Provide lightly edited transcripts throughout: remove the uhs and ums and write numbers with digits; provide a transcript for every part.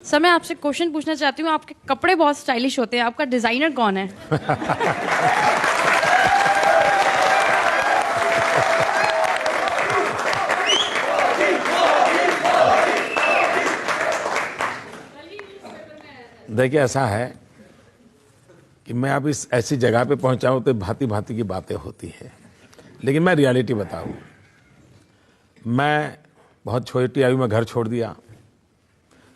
Sir मैं आपसे question पूछना चाहती हूँ। आपके कपड़े बहुत स्टाइलिश होते हैं, आपका डिजाइनर कौन है? देखिए, ऐसा है कि मैं अब इस ऐसी जगह पे पहुंचा हूं तो भांति भांति की बातें होती हैं, लेकिन मैं रियलिटी बताऊं। मैं बहुत छोटी आयु में घर छोड़ दिया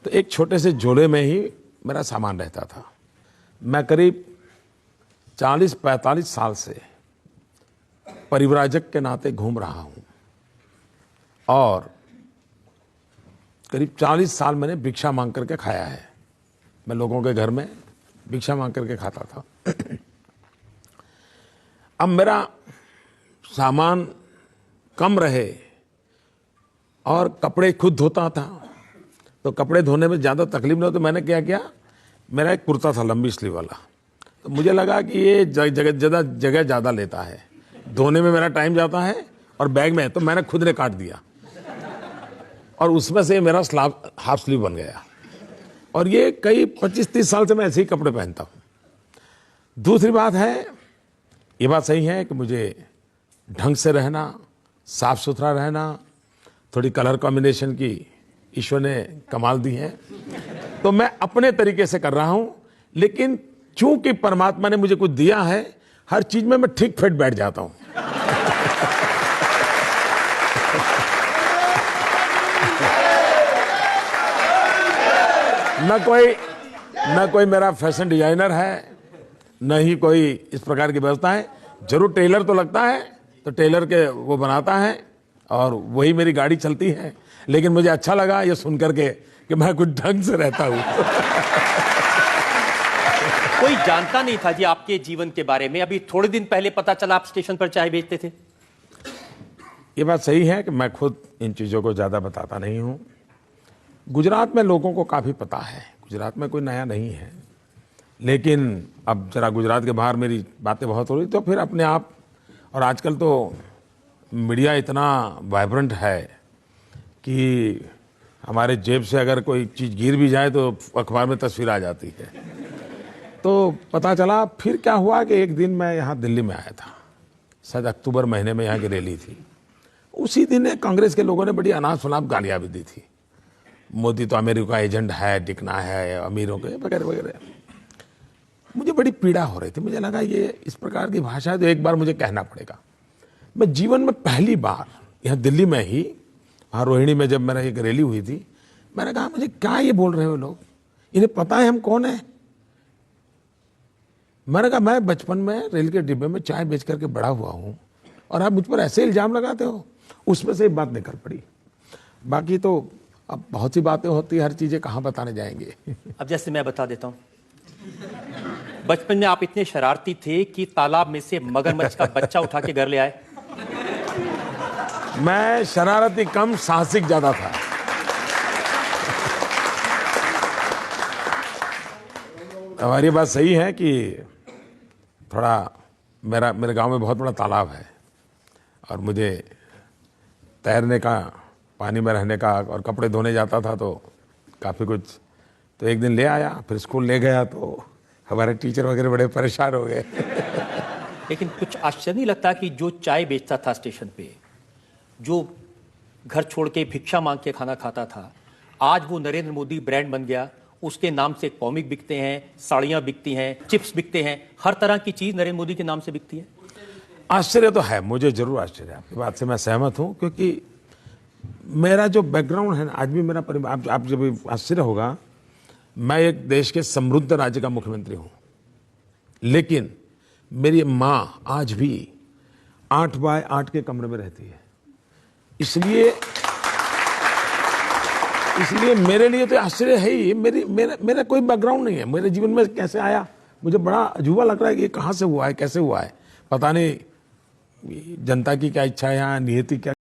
तो एक छोटे से झोले में ही मेरा सामान रहता था। मैं करीब 40-45 साल से परिव्राजक के नाते घूम रहा हूं और करीब 40 साल मैंने भिक्षा मांग करके खाया है। मैं लोगों के घर में भिक्षा मांग करके खाता था। अब मेरा सामान कम रहे और कपड़े खुद धोता था, तो कपड़े धोने में ज़्यादा तकलीफ नहीं हो, तो मैंने क्या किया, मेरा एक कुर्ता था लंबी स्लीव वाला, तो मुझे लगा कि ये जगह ज़्यादा लेता है, धोने में मेरा टाइम जाता है और बैग में, तो मैंने खुद ने काट दिया और उसमें से मेरा हाफ स्लीव बन गया। और ये कई 25-30 साल से मैं ऐसे ही कपड़े पहनता हूँ। दूसरी बात है, ये बात सही है कि मुझे ढंग से रहना, साफ सुथरा रहना, थोड़ी कलर कॉम्बिनेशन की ईश्वर ने कमाल दी है, तो मैं अपने तरीके से कर रहा हूँ। लेकिन चूंकि परमात्मा ने मुझे कुछ दिया है, हर चीज में मैं ठीक फिट बैठ जाता हूँ। न कोई मेरा फैशन डिजाइनर है, न ही कोई इस प्रकार की व्यवस्था है। जरूर टेलर तो लगता है, तो टेलर के वो बनाता है और वही मेरी गाड़ी चलती है। लेकिन मुझे अच्छा लगा ये सुन करके कि मैं कुछ ढंग से रहता हूँ। कोई जानता नहीं था जी आपके जीवन के बारे में, अभी थोड़े दिन पहले पता चला आप स्टेशन पर चाय बेचते थे। ये बात सही है कि मैं खुद इन चीज़ों को ज़्यादा बताता नहीं हूँ। गुजरात में लोगों को काफ़ी पता है, गुजरात में कोई नया नहीं है। लेकिन अब जरा गुजरात के बाहर मेरी बातें बहुत हो रही, तो फिर अपने आप, और आजकल तो मीडिया इतना वाइब्रेंट है कि हमारे जेब से अगर कोई चीज़ गिर भी जाए तो अखबार में तस्वीर आ जाती है। तो पता चला फिर क्या हुआ कि एक दिन मैं यहाँ दिल्ली में आया था, शायद अक्टूबर महीने में यहाँ की रैली थी। उसी दिन कांग्रेस के लोगों ने बड़ी अनाप शनाप गालियाँ भी दी थी। मोदी तो अमेरिका एजेंट है, दिखना है अमीरों के वगैरह वगैरह। मुझे बड़ी पीड़ा हो रही थी, मुझे लगा ये इस प्रकार की भाषा है तो एक बार मुझे कहना पड़ेगा। मैं जीवन में पहली बार यहाँ दिल्ली में ही, वहाँ रोहिणी में जब मेरा एक रैली हुई थी, मैंने कहा मुझे क्या ये बोल रहे हो लोग, इन्हें पता है हम कौन है। मैंने कहा मैं बचपन में रेल के डिब्बे में चाय बेच करके बड़ा हुआ हूँ और आप मुझ पर ऐसे इल्जाम लगाते हो। उसमें से एक बात निकल पड़ी। बाकी तो अब बहुत सी बातें होती है, हर चीजें कहाँ बताने जाएंगे। अब जैसे मैं बता देता हूँ, बचपन में आप इतने शरारती थे कि तालाब में से मगरमच्छ का बच्चा उठा के घर ले आए। मैं शरारती कम, साहसिक ज्यादा था। हमारी बात सही है कि थोड़ा मेरे गांव में बहुत बड़ा तालाब है और मुझे तैरने का, पानी में रहने का और कपड़े धोने जाता था तो काफ़ी कुछ। तो एक दिन ले आया, फिर स्कूल ले गया तो हमारे टीचर वगैरह बड़े परेशान हो गए। लेकिन कुछ आश्चर्य नहीं लगता कि जो चाय बेचता था स्टेशन पे, जो घर छोड़ के भिक्षा मांग के खाना खाता था, आज वो नरेंद्र मोदी ब्रांड बन गया। उसके नाम से कॉमिक बिकते हैं, साड़ियाँ बिकती हैं, चिप्स बिकते हैं, हर तरह की चीज़ नरेंद्र मोदी के नाम से बिकती है। आश्चर्य तो है, मुझे जरूर आश्चर्य है, आपकी बात से मैं सहमत हूँ। क्योंकि मेरा जो बैकग्राउंड है ना, आज भी मेरा परिवार, आप जब आश्चर्य होगा, मैं एक देश के समृद्ध राज्य का मुख्यमंत्री हूँ, लेकिन मेरी माँ आज भी 8 बाय 8 के कमरे में रहती है। इसलिए मेरे लिए तो आश्चर्य है ही। मेरा कोई बैकग्राउंड नहीं है, मेरे जीवन में कैसे आया मुझे बड़ा अजूबा लग रहा है कि ये कहाँ से हुआ है, कैसे हुआ है, पता नहीं। जनता की क्या इच्छा है, यहाँ नियति क्या